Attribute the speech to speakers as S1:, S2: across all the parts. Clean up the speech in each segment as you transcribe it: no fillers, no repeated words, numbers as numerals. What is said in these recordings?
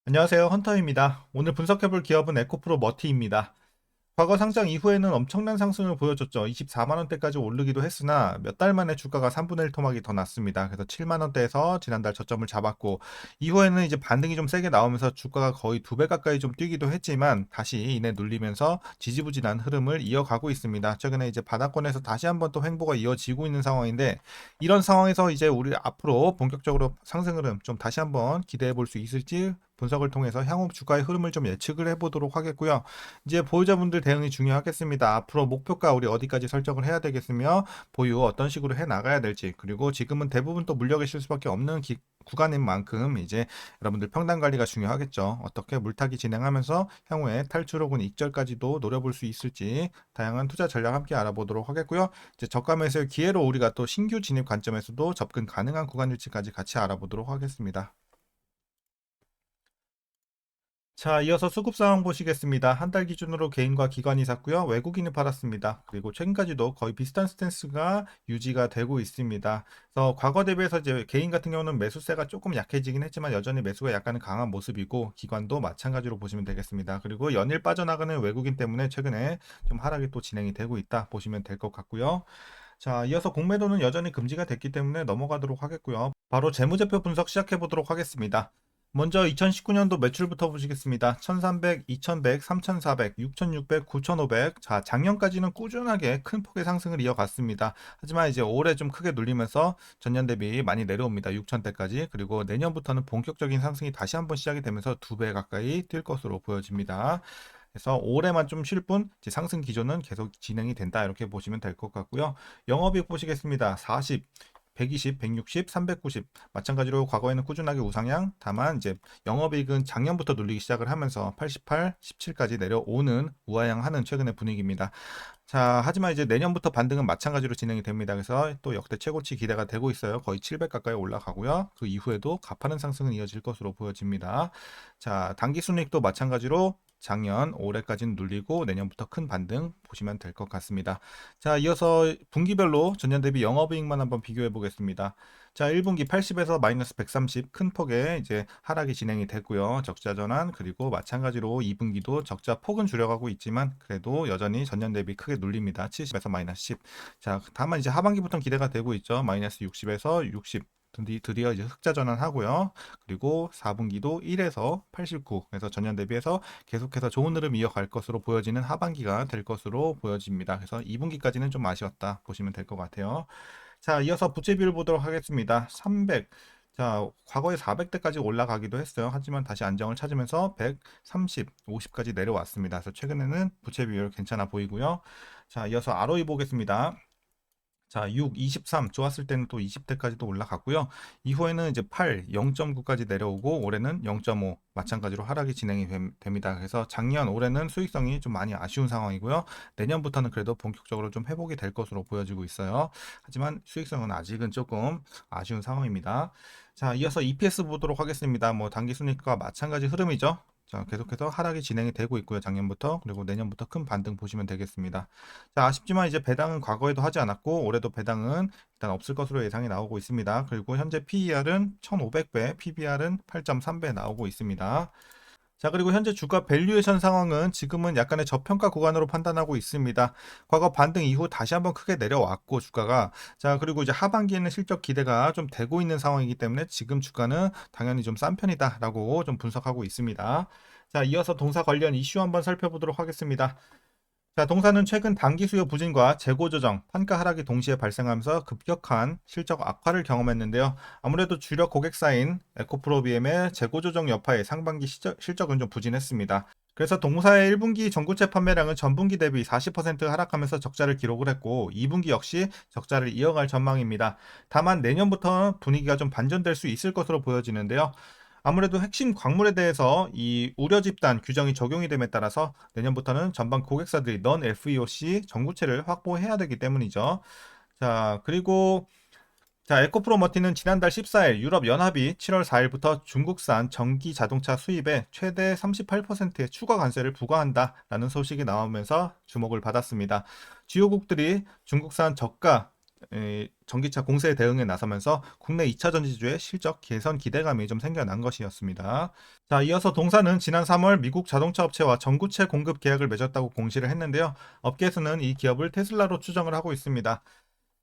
S1: 안녕하세요. 헌터입니다. 오늘 분석해볼 기업은 에코프로 머티입니다. 과거 상장 이후에는 엄청난 상승을 보여줬죠. 24만원대까지 오르기도 했으나 몇 달 만에 주가가 3분의 1 토막이 더 났습니다. 그래서 7만원대에서 지난달 저점을 잡았고, 이후에는 이제 반등이 좀 세게 나오면서 주가가 거의 2배 가까이 좀 뛰기도 했지만 다시 이내 눌리면서 지지부진한 흐름을 이어가고 있습니다. 최근에 이제 바닥권에서 다시 한번 또 횡보가 이어지고 있는 상황인데, 이런 상황에서 이제 우리 앞으로 본격적으로 상승 흐름 좀 다시 한번 기대해 볼 수 있을지 분석을 통해서 향후 주가의 흐름을 좀 예측을 해보도록 하겠고요. 이제 보유자분들 대응이 중요하겠습니다. 앞으로 목표가 우리 어디까지 설정을 해야 되겠으며, 보유 어떤 식으로 해 나가야 될지, 그리고 지금은 대부분 또 물려 계실 수밖에 없는 구간인 만큼 이제 여러분들 평단 관리가 중요하겠죠. 어떻게 물타기 진행하면서 향후에 탈출 혹은 익절까지도 노려볼 수 있을지 다양한 투자 전략 함께 알아보도록 하겠고요. 이제 저가 매수의 기회로 우리가 또 신규 진입 관점에서도 접근 가능한 구간일지까지 같이 알아보도록 하겠습니다. 자, 이어서 수급 상황 보시겠습니다. 한 달 기준으로 개인과 기관이 샀고요. 외국인이 팔았습니다. 그리고 최근까지도 거의 비슷한 스탠스가 유지가 되고 있습니다. 그래서 과거 대비해서 이제 개인 같은 경우는 매수세가 조금 약해지긴 했지만 여전히 매수가 약간은 강한 모습이고, 기관도 마찬가지로 보시면 되겠습니다. 그리고 연일 빠져나가는 외국인 때문에 최근에 좀 하락이 또 진행이 되고 있다 보시면 될 것 같고요. 자, 이어서 공매도는 여전히 금지가 됐기 때문에 넘어가도록 하겠고요. 바로 재무제표 분석 시작해 보도록 하겠습니다. 먼저 2019년도 매출부터 보시겠습니다. 1300, 2100, 3400, 6600, 9500. 자, 작년까지는 꾸준하게 큰 폭의 상승을 이어갔습니다. 하지만 이제 올해 좀 크게 눌리면서 전년 대비 많이 내려옵니다. 6000대까지. 그리고 내년부터는 본격적인 상승이 다시 한번 시작이 되면서 2배 가까이 뛸 것으로 보여집니다. 그래서 올해만 좀 쉴 뿐 상승 기조는 계속 진행이 된다, 이렇게 보시면 될 것 같고요. 영업이익 보시겠습니다. 40, 120, 160, 390. 마찬가지로 과거에는 꾸준하게 우상향. 다만 이제 영업이익은 작년부터 눌리기 시작을 하면서 88, 17까지 내려오는 우하향하는 최근의 분위기입니다. 자, 하지만 이제 내년부터 반등은 마찬가지로 진행이 됩니다. 그래서 또 역대 최고치 기대가 되고 있어요. 거의 700 가까이 올라가고요. 그 이후에도 가파른 상승은 이어질 것으로 보여집니다. 자, 당기 순이익도 마찬가지로 작년 올해까지는 눌리고 내년부터 큰 반등 보시면 될 것 같습니다. 자, 이어서 분기별로 전년 대비 영업이익만 한번 비교해 보겠습니다. 자, 1분기 80에서 마이너스 130, 큰 폭의 이제 하락이 진행이 됐고요. 적자 전환, 그리고 마찬가지로 2분기도 적자 폭은 줄여가고 있지만 그래도 여전히 전년 대비 크게 눌립니다. 70에서 마이너스 10. 자, 다만 이제 하반기부터 기대가 되고 있죠. 마이너스 60에서 60. 드디어 이제 흑자 전환하고요. 그리고 4분기도 1에서 89. 그래서 전년 대비해서 계속해서 좋은 흐름 이어갈 것으로 보여지는 하반기가 될 것으로 보여집니다. 그래서 2분기까지는 좀 아쉬웠다 보시면 될 것 같아요. 자, 이어서 부채 비율 보도록 하겠습니다. 300. 자, 과거에 400대까지 올라가기도 했어요. 하지만 다시 안정을 찾으면서 130, 50까지 내려왔습니다. 그래서 최근에는 부채 비율 괜찮아 보이고요. 자, 이어서 ROE 보겠습니다. 자, 6, 23 좋았을 때는 또 20대까지도 올라갔고요. 이후에는 이제 8, 0.9까지 내려오고 올해는 0.5 마찬가지로 하락이 진행이 됩니다. 그래서 작년, 올해는 수익성이 좀 많이 아쉬운 상황이고요. 내년부터는 그래도 본격적으로 좀 회복이 될 것으로 보여지고 있어요. 하지만 수익성은 아직은 조금 아쉬운 상황입니다. 자, 이어서 EPS 보도록 하겠습니다. 뭐 단기 순이익과 마찬가지 흐름이죠. 자, 계속해서 하락이 진행이 되고 있고요. 작년부터. 그리고 내년부터 큰 반등 보시면 되겠습니다. 자, 아쉽지만 이제 배당은 과거에도 하지 않았고 올해도 배당은 일단 없을 것으로 예상이 나오고 있습니다. 그리고 현재 PER은 1,500배, PBR은 8.3배 나오고 있습니다. 자, 그리고 현재 주가 밸류에이션 상황은 지금은 약간의 저평가 구간으로 판단하고 있습니다. 과거 반등 이후 다시 한번 크게 내려왔고 주가가, 자, 그리고 이제 하반기에는 실적 기대가 좀 되고 있는 상황이기 때문에 지금 주가는 당연히 좀 싼 편이다라고 좀 분석하고 있습니다. 자, 이어서 동사 관련 이슈 한번 살펴보도록 하겠습니다. 자, 동사는 최근 단기 수요 부진과 재고 조정, 판가 하락이 동시에 발생하면서 급격한 실적 악화를 경험했는데요. 아무래도 주력 고객사인 에코프로비엠의 재고 조정 여파에 상반기 실적은 좀 부진했습니다. 그래서 동사의 1분기 전고체 판매량은 전분기 대비 40% 하락하면서 적자를 기록을 했고 2분기 역시 적자를 이어갈 전망입니다. 다만 내년부터 분위기가 좀 반전될 수 있을 것으로 보여지는데요. 아무래도 핵심 광물에 대해서 이 우려 집단 규정이 적용이 됨에 따라서 내년부터는 전방 고객사들이 넌 FEOC 전구체를 확보해야 되기 때문이죠. 자, 그리고 자, 에코프로 머티는 지난달 14일 유럽 연합이 7월 4일부터 중국산 전기 자동차 수입에 최대 38%의 추가 관세를 부과한다라는 소식이 나오면서 주목을 받았습니다. 주요국들이 중국산 전기차 공세 대응에 나서면서 국내 2차 전지주의 실적 개선 기대감이 좀 생겨난 것이었습니다. 자, 이어서 동사는 지난 3월 미국 자동차 업체와 전구체 공급 계약을 맺었다고 공시를 했는데요. 업계에서는 이 기업을 테슬라로 추정을 하고 있습니다.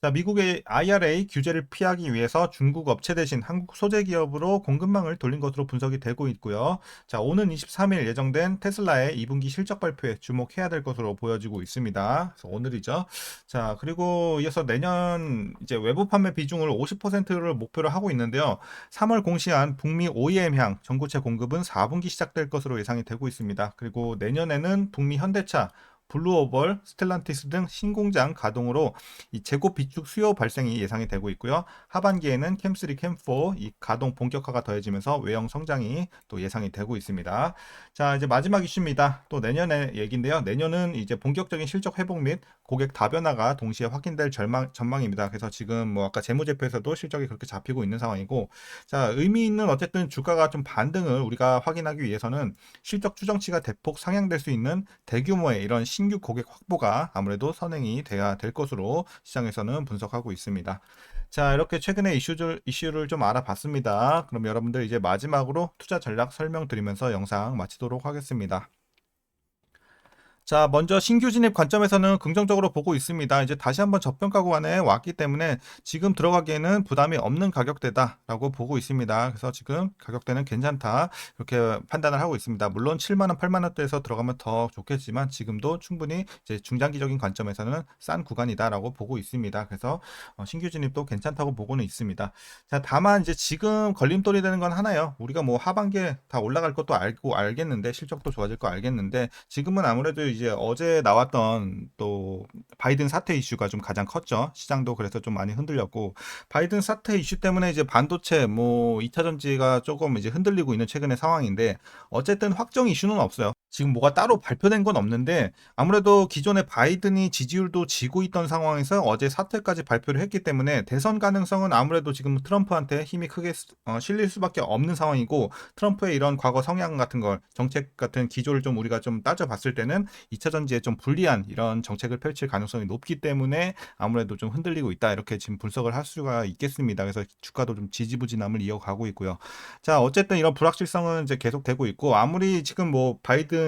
S1: 자, 미국의 IRA 규제를 피하기 위해서 중국 업체 대신 한국 소재 기업으로 공급망을 돌린 것으로 분석이 되고 있고요. 자, 오는 23일 예정된 테슬라의 2분기 실적 발표에 주목해야 될 것으로 보여지고 있습니다. 그래서 오늘이죠. 자, 그리고 이어서 내년 이제 외부 판매 비중을 50%를 목표로 하고 있는데요. 3월 공시한 북미 OEM향 전구체 공급은 4분기 시작될 것으로 예상이 되고 있습니다. 그리고 내년에는 북미 현대차 블루오벌, 스텔란티스 등 신공장 가동으로 이 재고 비축 수요 발생이 예상이 되고 있고요. 하반기에는 캠3, 캠4 이 가동 본격화가 더해지면서 외형 성장이 또 예상이 되고 있습니다. 자, 이제 마지막 이슈입니다. 또 내년의 얘기인데요. 내년은 이제 본격적인 실적 회복 및 고객 다변화가 동시에 확인될 전망입니다. 그래서 지금 뭐 아까 재무제표에서도 실적이 그렇게 잡히고 있는 상황이고, 자, 의미 있는 어쨌든 주가가 좀 반등을 우리가 확인하기 위해서는 실적 추정치가 대폭 상향될 수 있는 대규모의 이런 신규 고객 확보가 아무래도 선행이 돼야 될 것으로 시장에서는 분석하고 있습니다. 자, 이렇게 최근의 이슈를 좀 알아봤습니다. 그럼 여러분들 이제 마지막으로 투자 전략 설명드리면서 영상 마치도록 하겠습니다. 자, 먼저 신규 진입 관점에서는 긍정적으로 보고 있습니다. 이제 다시 한번 저평가 구간에 왔기 때문에 지금 들어가기에는 부담이 없는 가격대다라고 보고 있습니다. 그래서 지금 가격대는 괜찮다 이렇게 판단을 하고 있습니다. 물론 7만 원, 8만 원대에서 들어가면 더 좋겠지만 지금도 충분히 이제 중장기적인 관점에서는 싼 구간이다라고 보고 있습니다. 그래서 신규 진입도 괜찮다고 보고는 있습니다. 자, 다만 이제 지금 걸림돌이 되는 건 하나요. 우리가 뭐 하반기에 다 올라갈 것도 알겠는데 실적도 좋아질 거 알겠는데 지금은 아무래도 이제 어제 나왔던 또 바이든 사태 이슈가 좀 가장 컸죠. 시장도 그래서 좀 많이 흔들렸고 바이든 사태 이슈 때문에 이제 반도체 뭐 2차 전지가 조금 이제 흔들리고 있는 최근의 상황인데 어쨌든 확정 이슈는 없어요. 지금 뭐가 따로 발표된 건 없는데 아무래도 기존에 바이든이 지지율도 지고 있던 상황에서 어제 사태까지 발표를 했기 때문에 대선 가능성은 아무래도 지금 트럼프한테 힘이 크게 실릴 수밖에 없는 상황이고 트럼프의 이런 과거 성향 같은 걸 정책 같은 기조를 좀 우리가 좀 따져봤을 때는 2차 전지에 좀 불리한 이런 정책을 펼칠 가능성이 높기 때문에 아무래도 좀 흔들리고 있다 이렇게 지금 분석을 할 수가 있겠습니다. 그래서 주가도 좀 지지부진함을 이어가고 있고요. 자, 어쨌든 이런 불확실성은 이제 계속되고 있고 아무리 지금 뭐 바이든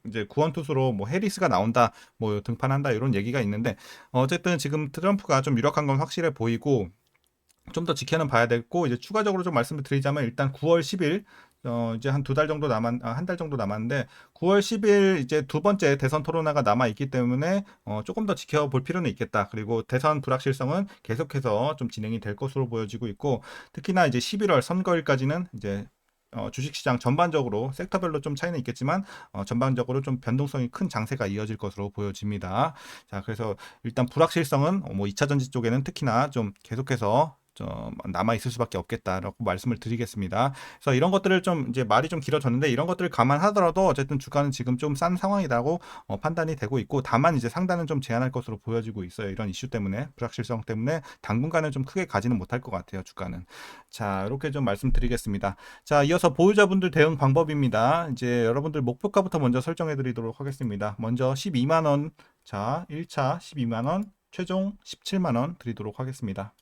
S1: 이제 구원투수로 뭐 해리스가 나온다 뭐 등판한다 이런 얘기가 있는데 어쨌든 지금 트럼프가 좀 유력한 건 확실해 보이고 좀 더 지켜는 봐야 되고 이제 추가적으로 좀 말씀을 드리자면 일단 9월 10일 이제 한 2달 정도 한 달 정도 남았는데 9월 10일 이제 두 번째 대선 토론회가 남아 있기 때문에 조금 더 지켜볼 필요는 있겠다. 그리고 대선 불확실성은 계속해서 좀 진행이 될 것으로 보여지고 있고 특히나 이제 11월 선거일까지는 이제 주식시장 전반적으로 섹터별로 좀 차이는 있겠지만 전반적으로 좀 변동성이 큰 장세가 이어질 것으로 보여집니다. 자, 그래서 일단 불확실성은 뭐 2차 전지 쪽에는 특히나 좀 계속해서 좀 남아 있을 수밖에 없겠다라고 말씀을 드리겠습니다. 그래서 이런 것들을 좀 이제 말이 좀 길어졌는데 이런 것들을 감안하더라도 어쨌든 주가는 지금 좀 싼 상황이라고 판단이 되고 있고 다만 이제 상단은 좀 제한할 것으로 보여지고 있어요. 이런 이슈 때문에 불확실성 때문에 당분간은 좀 크게 가지는 못할 것 같아요. 주가는. 자, 이렇게 좀 말씀드리겠습니다. 자, 이어서 보유자분들 대응 방법입니다. 이제 여러분들 목표가부터 먼저 설정해 드리도록 하겠습니다. 먼저 12만 원. 자, 1차 12만 원, 최종 17만 원 드리도록 하겠습니다.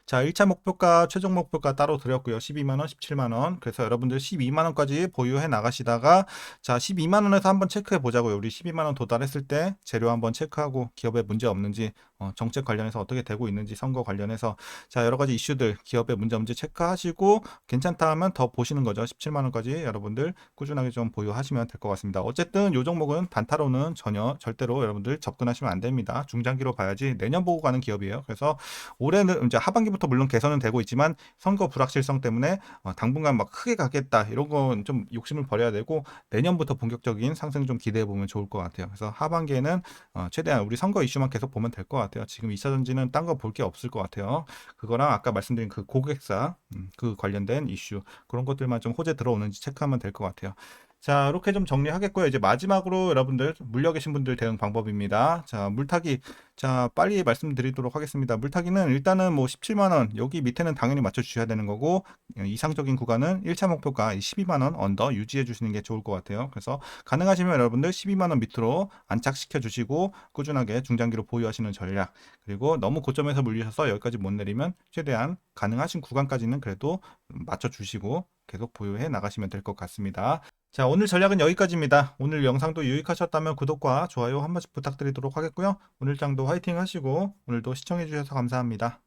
S1: 자, 1차 목표가, 최종 목표가 따로 드렸고요. 12만원, 17만원. 그래서 여러분들 12만원까지 보유해 나가시다가, 자, 12만원에서 한번 체크해 보자고요. 우리 12만원 도달했을 때 재료 한번 체크하고 기업에 문제 없는지, 정책 관련해서 어떻게 되고 있는지, 선거 관련해서, 자, 여러 가지 이슈들, 기업에 문제 없는지 체크하시고, 괜찮다 하면 더 보시는 거죠. 17만원까지 여러분들 꾸준하게 좀 보유하시면 될 것 같습니다. 어쨌든 요 종목은 단타로는 절대로 여러분들 접근하시면 안 됩니다. 중장기로 봐야지 내년 보고 가는 기업이에요. 그래서 올해는 이제 하반기부터 물론 개선은 되고 있지만 선거 불확실성 때문에 당분간 막 크게 가겠다 이런 건 좀 욕심을 버려야 되고 내년부터 본격적인 상승 좀 기대해 보면 좋을 것 같아요. 그래서 하반기에는 최대한 우리 선거 이슈만 계속 보면 될 것 같아요. 지금 2차 전지는 딴 거 볼 게 없을 것 같아요. 그거랑 아까 말씀드린 그 고객사 그 관련된 이슈 그런 것들만 좀 호재 들어오는지 체크하면 될 것 같아요. 자, 이렇게 좀 정리하겠고요. 이제 마지막으로 여러분들 물려 계신 분들 대응 방법입니다. 자, 물타기. 자, 빨리 말씀드리도록 하겠습니다. 물타기는 일단은 뭐 17만 원, 여기 밑에는 당연히 맞춰 주셔야 되는 거고, 이상적인 구간은 1차 목표가 12만 원 언더 유지해 주시는 게 좋을 것 같아요. 그래서 가능하시면 여러분들 12만 원 밑으로 안착시켜 주시고 꾸준하게 중장기로 보유하시는 전략. 그리고 너무 고점에서 물리셔서 여기까지 못 내리면 최대한 가능하신 구간까지는 그래도 맞춰 주시고 계속 보유해 나가시면 될 것 같습니다. 자, 오늘 전략은 여기까지입니다. 오늘 영상도 유익하셨다면 구독과 좋아요 한 번씩 부탁드리도록 하겠고요. 오늘 장도 화이팅 하시고 오늘도 시청해 주셔서 감사합니다.